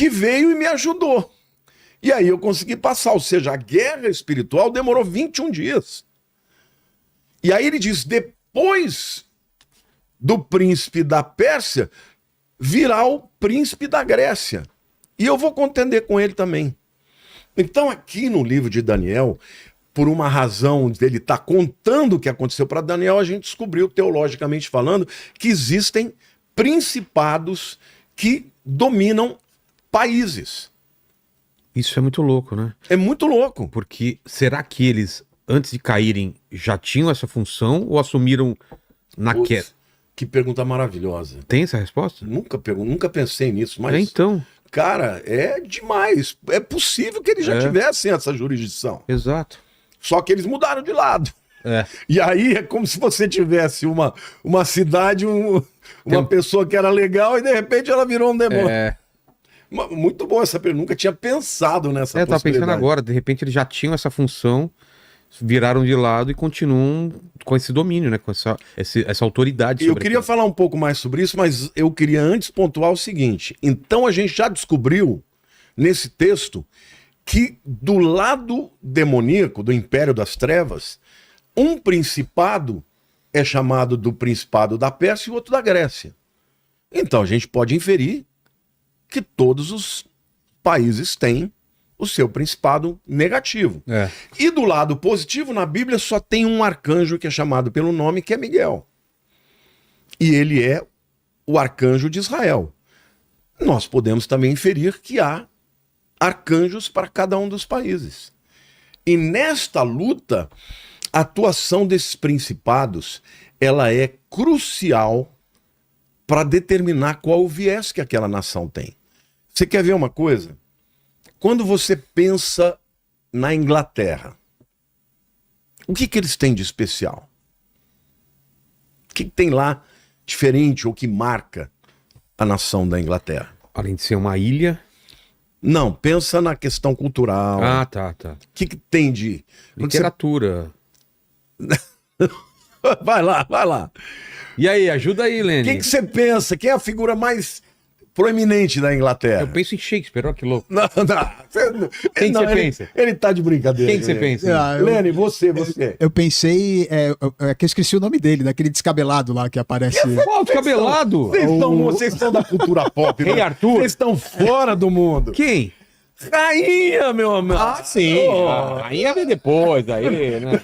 que veio e me ajudou. E aí eu consegui passar, ou seja, a guerra espiritual demorou 21 dias. E aí ele diz, depois do príncipe da Pérsia, virá o príncipe da Grécia. E eu vou contender com ele também. Então aqui no livro de Daniel, por uma razão dele estar contando o que aconteceu para Daniel, a gente descobriu, teologicamente falando, que existem principados que dominam países. Isso é muito louco, né? É muito louco. Porque será que eles, antes de caírem, já tinham essa função ou assumiram na Putz, queda? que pergunta maravilhosa. Tem essa resposta? Nunca pensei nisso, mas, Então. cara, é demais. É possível que eles já tivessem essa jurisdição. Exato. Só que eles mudaram de lado. É. E aí é como se você tivesse uma cidade, uma pessoa que era legal e de repente ela virou um demônio. Muito bom essa pergunta. Nunca tinha pensado nessa Eu tava possibilidade. pensando agora, de repente eles já tinham essa função, viraram de lado e continuam com esse domínio, né? Com essa autoridade. Eu queria falar um pouco mais sobre isso, mas eu queria antes pontuar o seguinte. Então a gente já descobriu nesse texto que do lado demoníaco, do Império das Trevas, um principado é chamado do Principado da Pérsia e o outro da Grécia. Então a gente pode inferir que todos os países têm o seu principado negativo. E do lado positivo, na Bíblia, só tem um arcanjo que é chamado pelo nome, que é Miguel. E ele é o arcanjo de Israel. Nós podemos também inferir que há arcanjos para cada um dos países. E nesta luta, a atuação desses principados, ela é crucial para determinar qual o viés que aquela nação tem. Você quer ver uma coisa? Quando você pensa na Inglaterra, o que eles têm de especial? O que tem lá diferente ou que marca a nação da Inglaterra? Além de ser uma ilha... Não, pensa na questão cultural. Ah, tá. O que tem de... Literatura. Vai lá. E aí, ajuda aí, Lene. Quem que você pensa? Quem é a figura mais proeminente da Inglaterra? Eu penso em Shakespeare, olha que louco. Não. Quem que você pensa? Ele tá de brincadeira. Quem que você pensa? Lene, você. Eu pensei... É que eu esqueci o nome dele, daquele descabelado lá que aparece... Qual descabelado? Vocês estão da cultura pop. Rei Arthur? Vocês estão fora do mundo. Quem? Rainha, meu amigo. Ah, sim. Rainha vem depois, aí, né?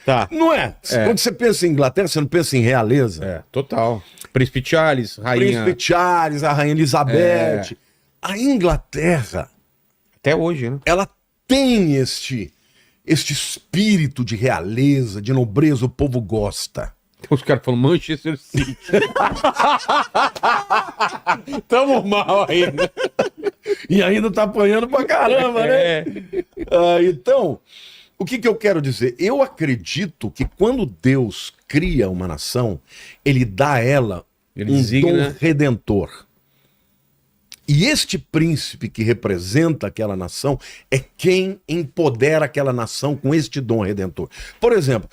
Tá. Não é? Quando você pensa em Inglaterra, você não pensa em realeza? Total. Príncipe Charles, rainha... Príncipe Charles, a rainha Elizabeth. A Inglaterra... Até hoje, né? Ela tem este espírito de realeza, de nobreza, o povo gosta. Os caras falam Manchester City. Tamo mal ainda. E ainda tá apanhando pra caramba, né? Então, o que eu quero dizer? Eu acredito que quando Deus cria uma nação, ele dá a ela dom redentor. E este príncipe que representa aquela nação é quem empodera aquela nação com este dom redentor. Por exemplo,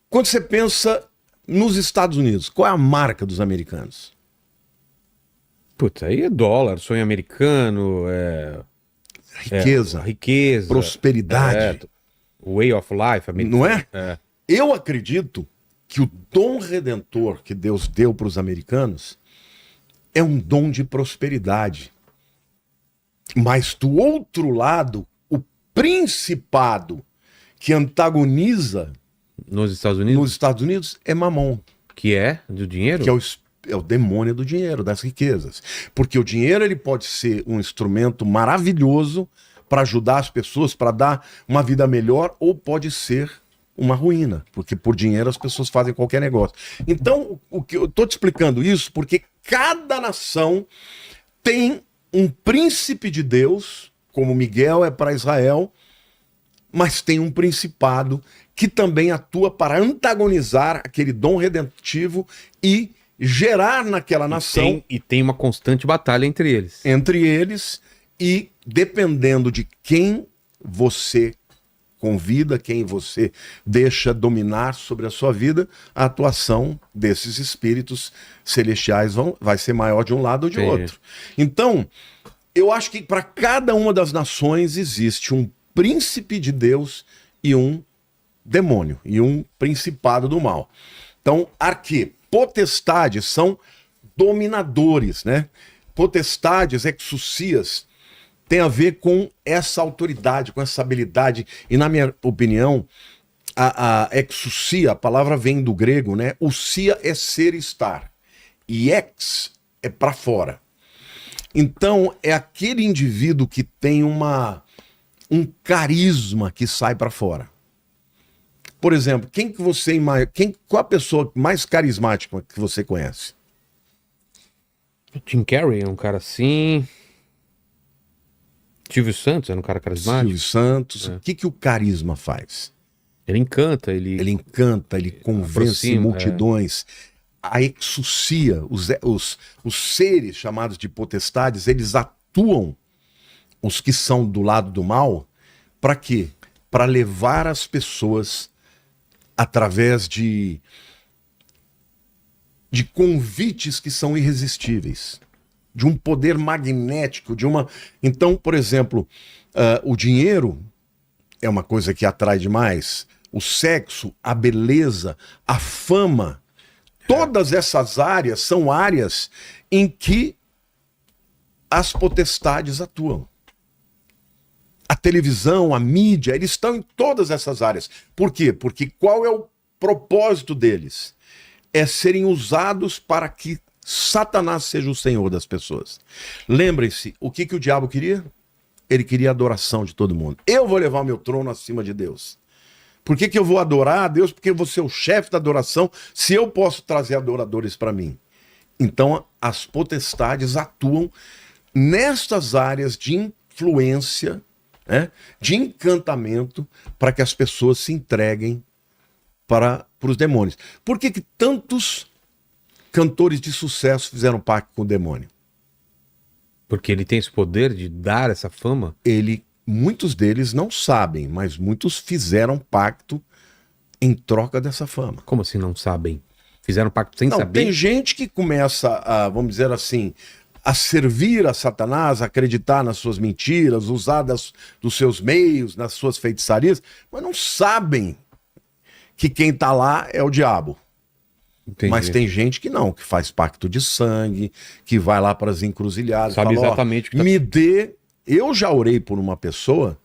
quando você pensa nos Estados Unidos, qual é a marca dos americanos? Puta, aí é dólar, sonho americano, riqueza, prosperidade. Way of life americano. Não é? Eu acredito que o dom redentor que Deus deu para os americanos é um dom de prosperidade. Mas do outro lado, o principado que antagoniza nos Estados Unidos é Mamon. Que é do dinheiro? Que é o demônio do dinheiro, das riquezas. Porque o dinheiro ele pode ser um instrumento maravilhoso para ajudar as pessoas, para dar uma vida melhor, ou pode ser uma ruína, porque por dinheiro as pessoas fazem qualquer negócio. Então, o que eu estou te explicando isso porque cada nação tem um príncipe de Deus, como Miguel é para Israel, mas tem um principado que também atua para antagonizar aquele dom redentivo e gerar naquela nação... E tem uma constante batalha entre eles. Entre eles, e dependendo de quem você convida, quem você deixa dominar sobre a sua vida, a atuação desses espíritos celestiais vai ser maior de um lado ou de outro. Então, Eu acho que para cada uma das nações existe um príncipe de Deus e um demônio, e um principado do mal. Então, potestades são dominadores, né? Potestades, exousias, tem a ver com essa autoridade, com essa habilidade. E na minha opinião, a exousia, a palavra vem do grego, né? Ousia é ser e estar. E ex é para fora. Então, é aquele indivíduo que tem um carisma que sai para fora. Por exemplo, qual a pessoa mais carismática que você conhece? Jim Carrey é um cara assim. Silvio Santos era um cara carismático. Silvio Santos. O que o carisma faz? Ele encanta, ele encanta, ele convence aproxima, multidões. A exousia, os seres chamados de potestades, eles atuam, os que são do lado do mal, para quê? Para levar as pessoas através de convites que são irresistíveis, de um poder magnético, Então, por exemplo, o dinheiro é uma coisa que atrai demais, o sexo, a beleza, a fama, todas essas áreas são áreas em que as potestades atuam. A televisão, a mídia, eles estão em todas essas áreas. Por quê? Porque qual é o propósito deles? É serem usados para que Satanás seja o senhor das pessoas. Lembrem-se, o que o diabo queria? Ele queria a adoração de todo mundo. Eu vou levar meu trono acima de Deus. Por que eu vou adorar a Deus? Porque eu vou ser o chefe da adoração, se eu posso trazer adoradores para mim. Então, as potestades atuam nestas áreas de influência, né, de encantamento, para que as pessoas se entreguem para os demônios. Por que tantos cantores de sucesso fizeram pacto com o demônio? Porque ele tem esse poder de dar essa fama? Muitos deles não sabem, mas muitos fizeram pacto em troca dessa fama. Como assim não sabem? Fizeram pacto sem saber? Tem gente que começa a, vamos dizer assim, a servir a Satanás, a acreditar nas suas mentiras, usar dos seus meios, nas suas feitiçarias, mas não sabem que quem está lá é o diabo. Entendi. Mas tem gente que não, que faz pacto de sangue, que vai lá para as encruzilhadas. Sabe fala, exatamente o que tá... Me dê... Eu já orei por uma pessoa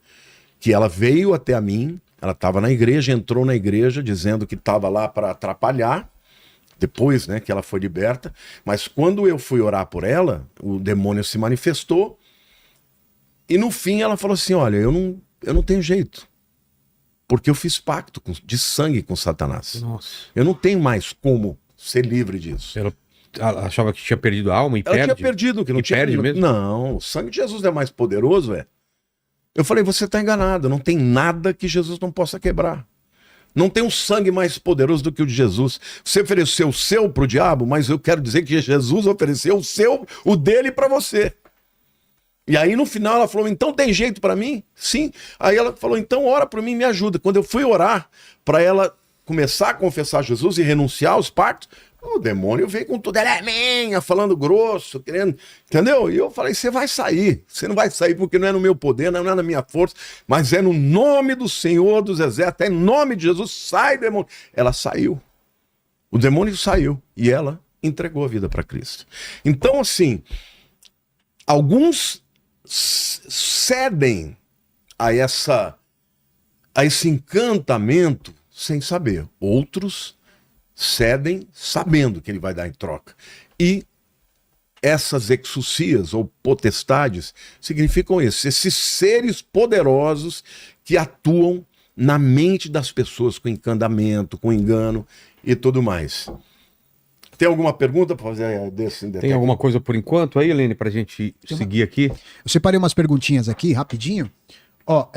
que ela veio até a mim, ela estava na igreja, entrou na igreja dizendo que estava lá para atrapalhar, depois, né, que ela foi liberta, mas quando eu fui orar por ela, o demônio se manifestou e no fim ela falou assim, olha, eu não tenho jeito, porque eu fiz pacto de sangue com Satanás. Nossa. Eu não tenho mais como ser livre disso. Ela achava que tinha perdido a alma e ela perde? Tinha perdido, que não e tinha perde mesmo? Não, o sangue de Jesus é mais poderoso, é. Eu falei, você está enganado, não tem nada que Jesus não possa quebrar. Não tem um sangue mais poderoso do que o de Jesus. Você ofereceu o seu para o diabo, mas eu quero dizer que Jesus ofereceu o dele para você. E aí no final ela falou, então tem jeito para mim? Sim. Aí ela falou, então ora por mim, me ajuda. Quando eu fui orar para ela começar a confessar Jesus e renunciar aos pactos, o demônio veio com tudo, ela é minha, falando grosso, querendo, entendeu? E eu falei, você vai sair, você não vai sair porque não é no meu poder, não é na minha força, mas é no nome do Senhor dos Exércitos, é em nome de Jesus, sai demônio. Ela saiu, o demônio saiu e ela entregou a vida para Cristo. Então assim, alguns cedem a esse encantamento sem saber, outros cedem sabendo que ele vai dar em troca. E essas exousias ou potestades significam esses seres poderosos que atuam na mente das pessoas com encantamento, com engano e tudo mais. Tem alguma pergunta para fazer desse? Tem alguma coisa por enquanto aí, Helene, pra gente seguir aqui? Eu separei umas perguntinhas aqui, rapidinho. Ó,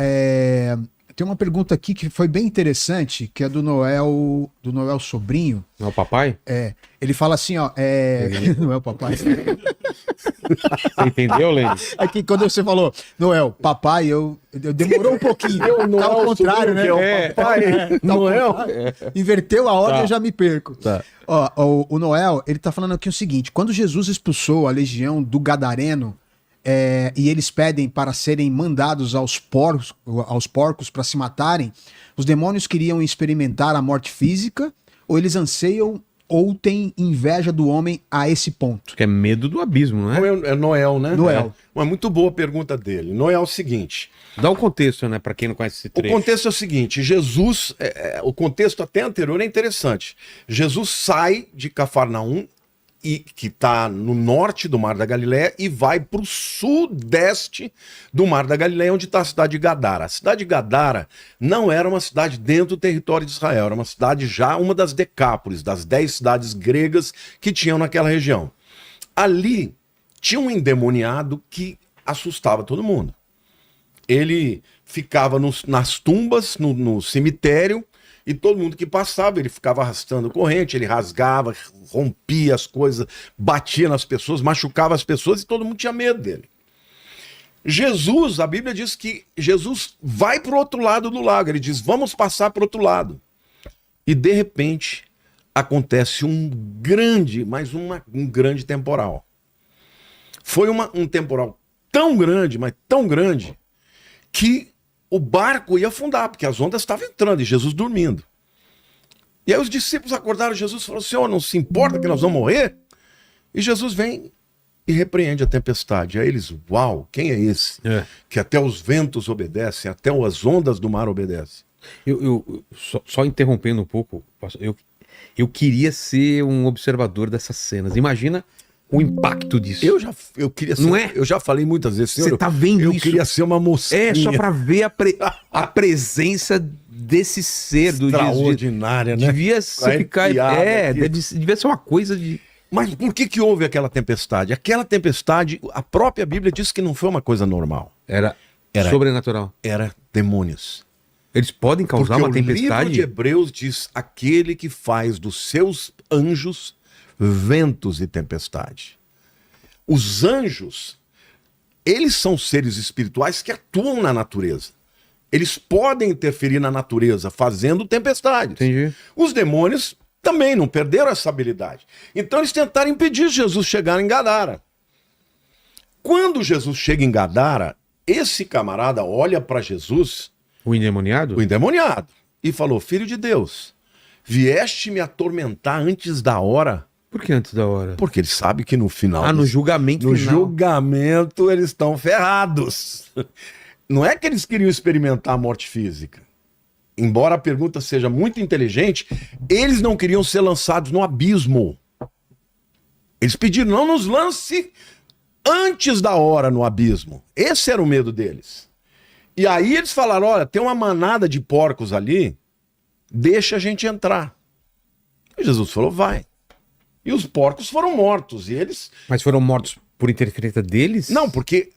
tem uma pergunta aqui que foi bem interessante, que é do Noel Sobrinho. Não é o papai? Ele fala assim, ó, não é o papai. Você entendeu, Helene? Aqui quando você falou, Noel, papai, eu demorou um pouquinho. Tá ao contrário, né? Noel. Inverteu a ordem, Tá. eu já me perco. Tá. Ó, o Noel, ele tá falando aqui o seguinte, quando Jesus expulsou a legião do Gadareno, e eles pedem para serem mandados aos porcos para se matarem, os demônios queriam experimentar a morte física, ou eles anseiam ou têm inveja do homem a esse ponto? Que é medo do abismo, não é? É Noel, né? Noel. Uma muito boa pergunta dele. Noel é o seguinte: Dá o contexto, né, pra quem não conhece esse o trecho. contexto é o seguinte, Jesus, o contexto até anterior é interessante. Jesus sai de Cafarnaum, que está no norte do Mar da Galileia, e vai para o sudeste do Mar da Galileia, onde está a cidade de Gadara. A cidade de Gadara não era uma cidade dentro do território de Israel, era uma cidade já, uma das Decápolis, das 10 cidades gregas que tinham naquela região. Ali tinha um endemoniado que assustava todo mundo. Ele ficava nas tumbas, no cemitério, e todo mundo que passava, ele ficava arrastando corrente, ele rasgava, rompia as coisas, batia nas pessoas, machucava as pessoas, e todo mundo tinha medo dele. Jesus, a Bíblia diz que Jesus vai para o outro lado do lago, ele diz, vamos passar para o outro lado. E de repente acontece um grande temporal. Foi um temporal tão grande, mas tão grande, que o barco ia afundar, porque as ondas estavam entrando e Jesus dormindo. E aí os discípulos acordaram, Jesus falou, Senhor, não se importa que nós vamos morrer? E Jesus vem e repreende a tempestade. Aí eles, uau, quem é esse? Que até os ventos obedecem, até as ondas do mar obedecem. Só interrompendo um pouco, eu queria ser um observador dessas cenas. Imagina o impacto disso. Eu queria ser, não é? Eu já falei muitas vezes, Senhor, você tá vendo eu isso? queria ser uma mosquinha. É, só pra ver a presença desse ser do extraordinária, né? Devia se ficar. Devia ser uma coisa de. Mas por que houve aquela tempestade? Aquela tempestade, a própria Bíblia diz que não foi uma coisa normal. Era sobrenatural. Era demônios. Eles podem causar Porque uma tempestade? o livro de Hebreus diz, aquele que faz dos seus anjos ventos e tempestade. Os anjos, eles são seres espirituais que atuam na natureza. Eles podem interferir na natureza fazendo tempestades. Entendi. Os demônios também não perderam essa habilidade. Então eles tentaram impedir Jesus de chegar em Gadara. Quando Jesus chega em Gadara, esse camarada olha para Jesus, o endemoniado, e falou, filho de Deus, vieste me atormentar antes da hora? Por que antes da hora? Porque ele sabe que no final... no julgamento no final. julgamento eles estão ferrados. Não é que eles queriam experimentar a morte física. Embora a pergunta seja muito inteligente, eles não queriam ser lançados no abismo. Eles pediram, não nos lance antes da hora no abismo. Esse era o medo deles. E aí eles falaram, olha, tem uma manada de porcos ali, deixa a gente entrar. E Jesus falou, vai. E os porcos foram mortos, e eles... Mas foram mortos por interferência deles? Não, porque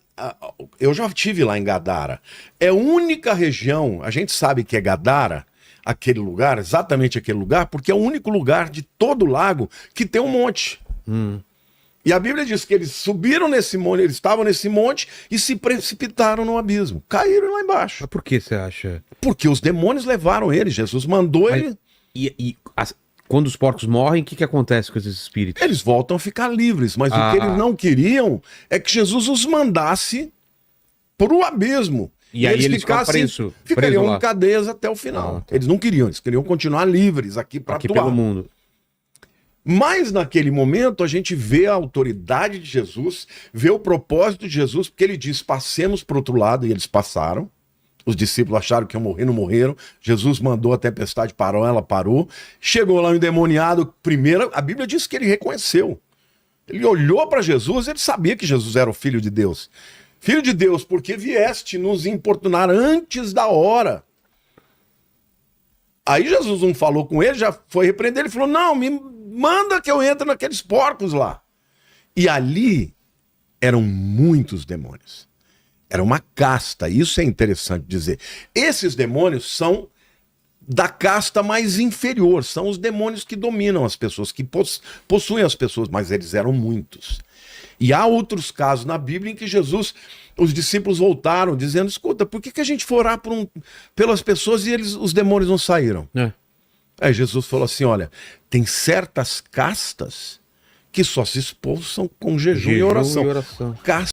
eu já estive lá em Gadara. É a única região, a gente sabe que é Gadara, aquele lugar, exatamente aquele lugar, porque é o único lugar de todo o lago que tem um monte. E a Bíblia diz que eles subiram nesse monte, eles estavam nesse monte e se precipitaram no abismo. Caíram lá embaixo. Mas por que você acha? Porque os demônios levaram ele, Jesus mandou ele... Quando os porcos morrem, o que acontece com esses espíritos? Eles voltam a ficar livres, mas o que eles não queriam é que Jesus os mandasse pro abismo. E aí eles ficariam em cadeias até o final. Tá. Eles não queriam, eles queriam continuar livres aqui para atuar. Pelo mundo. Mas naquele momento a gente vê a autoridade de Jesus, vê o propósito de Jesus, porque ele diz, passemos para o outro lado, e eles passaram. Os discípulos acharam que iam morrer, não morreram. Jesus mandou a tempestade, parou, ela parou. Chegou lá o endemoniado, primeiro, a Bíblia diz que ele reconheceu. Ele olhou para Jesus, ele sabia que Jesus era o Filho de Deus. Filho de Deus, porque vieste nos importunar antes da hora. Aí Jesus não falou com ele, já foi repreender, ele falou, não, me manda que eu entre naqueles porcos lá. E ali eram muitos demônios. Era uma casta, isso é interessante dizer. Esses demônios são da casta mais inferior, são os demônios que dominam as pessoas, que possuem as pessoas, mas eles eram muitos. E há outros casos na Bíblia em que Jesus, os discípulos voltaram dizendo, escuta, por que a gente for orar pelas pessoas e os demônios não saíram? Aí Jesus falou assim, olha, tem certas castas que só se expulsam com jejum e oração.